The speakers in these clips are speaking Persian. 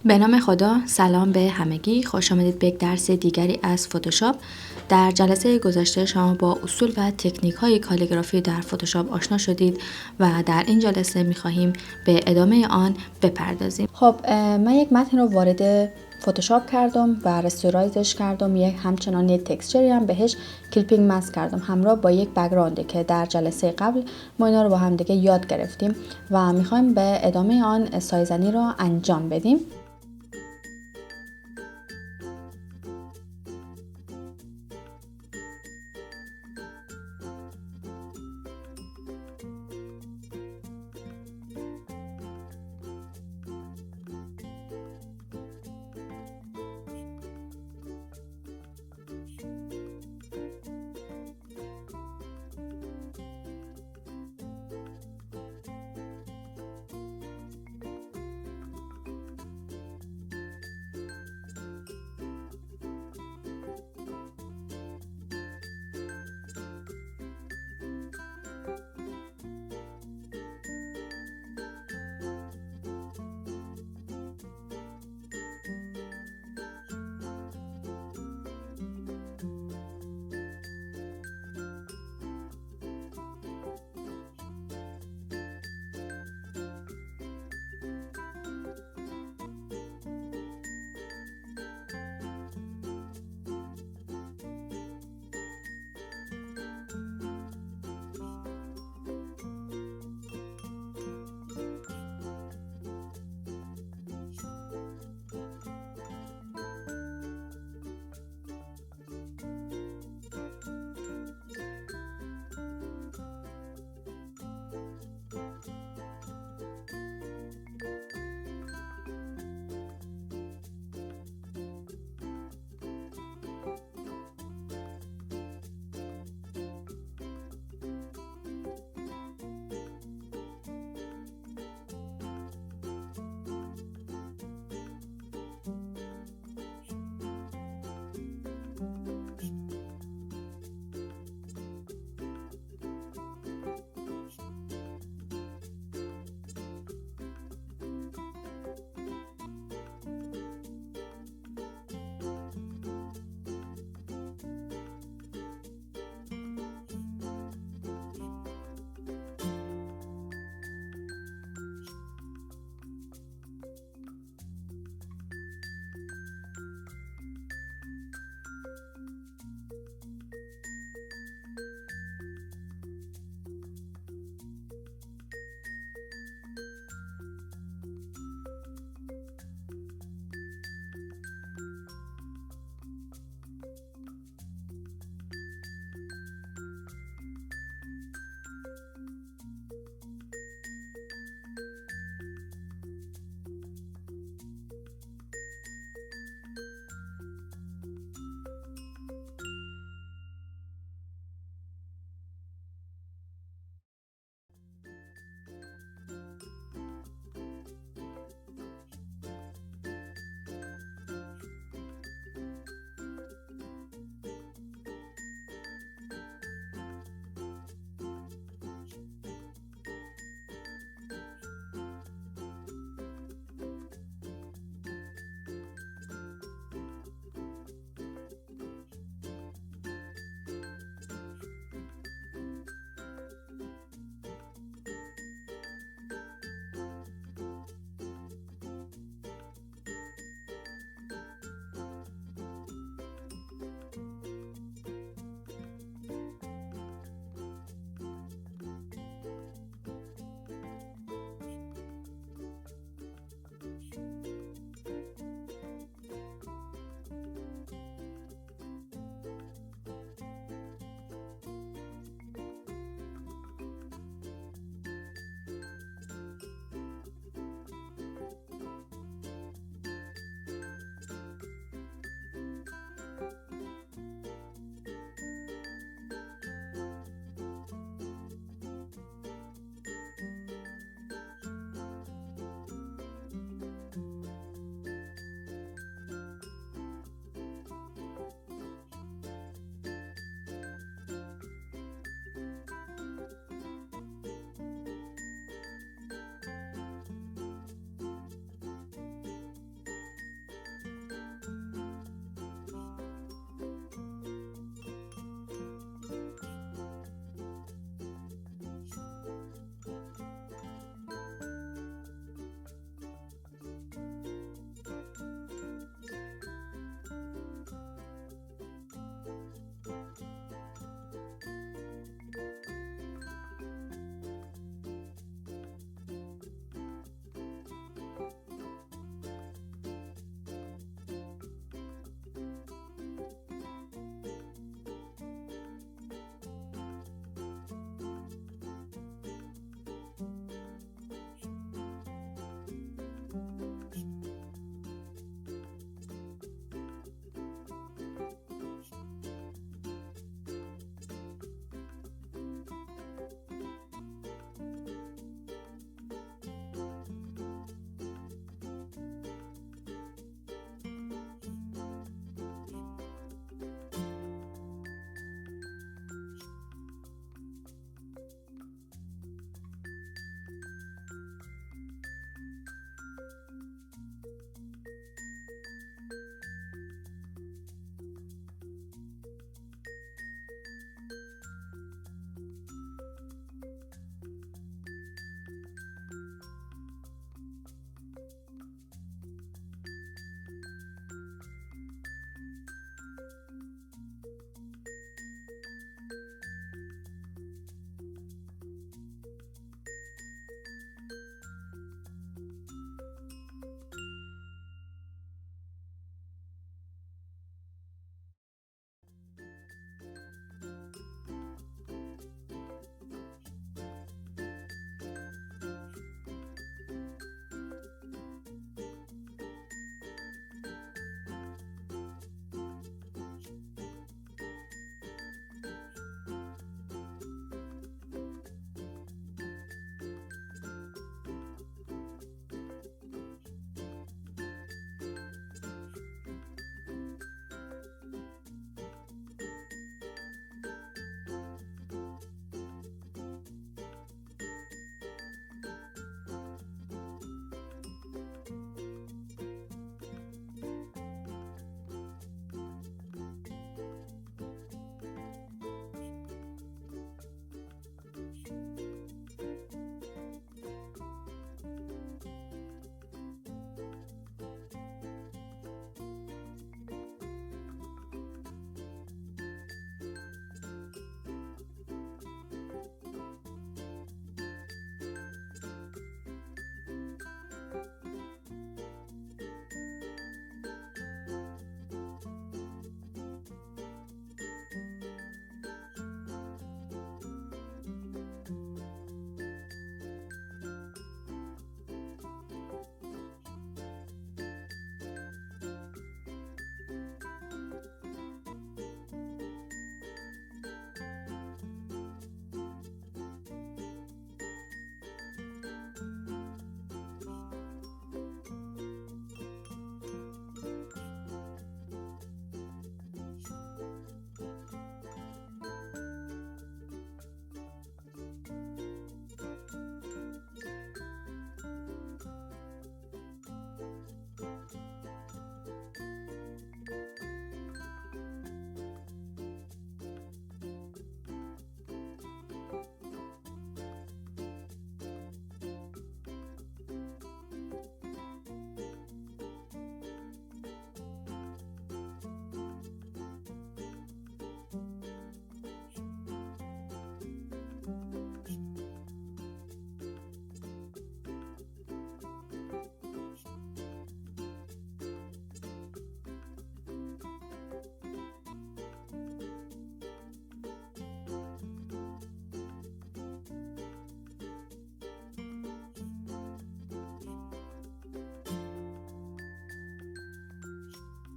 به نام خدا، سلام به همگی. خوش آمدید به یک درس دیگری از فتوشاپ. در جلسه گذشته شما با اصول و تکنیک های کالیگرافی در فتوشاپ آشنا شدید و در این جلسه می‌خواهیم به ادامه آن بپردازیم. خب من یک متن رو وارد فتوشاپ کردم و رستورایزش کردم، همچنان یک تکسچری هم بهش کلیپینگ ماسک کردم همراه با یک بک‌گراند که در جلسه قبل ما اینا رو با هم دیگه یاد گرفتیم و می‌خوایم به ادامه آن سایه‌زنی رو انجام بدیم.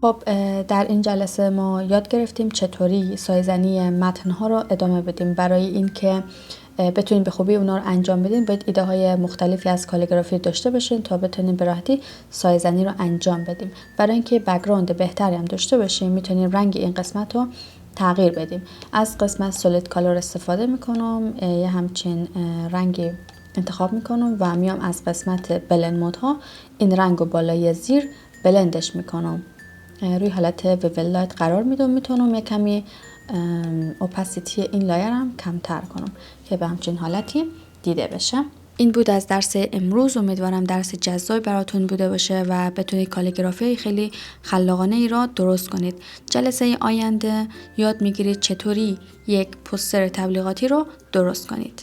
خب در این جلسه ما یاد گرفتیم چطوری سایه‌زنی متن‌ها رو ادامه بدیم. برای اینکه بتونین به خوبی اونا رو انجام بدین باید ایده های مختلفی از کالیگرافی داشته باشین تا بتونین به راحتی سایه‌زنی رو انجام بدیم. برای اینکه بک‌گراند بهتری هم داشته باشیم میتونیم رنگ این قسمت رو تغییر بدیم. از قسمت سولید کالر استفاده میکنم، یه همچین رنگی انتخاب میکنم و میام از قسمت بلند مودها این رنگو بالای زیر بلندش میکنم، روی حالت ویول لایت قرار میدم. میتونم یه کمی اوپاسیتی این لایر هم کمتر کنم که به همچین حالتی دیده بشه. این بود از درس امروز. امیدوارم درس جذابی براتون بوده باشه و بتونید کالیگرافی خیلی خلاقانه ای را درست کنید. جلسه آینده یاد میگیرید چطوری یک پوستر تبلیغاتی رو درست کنید.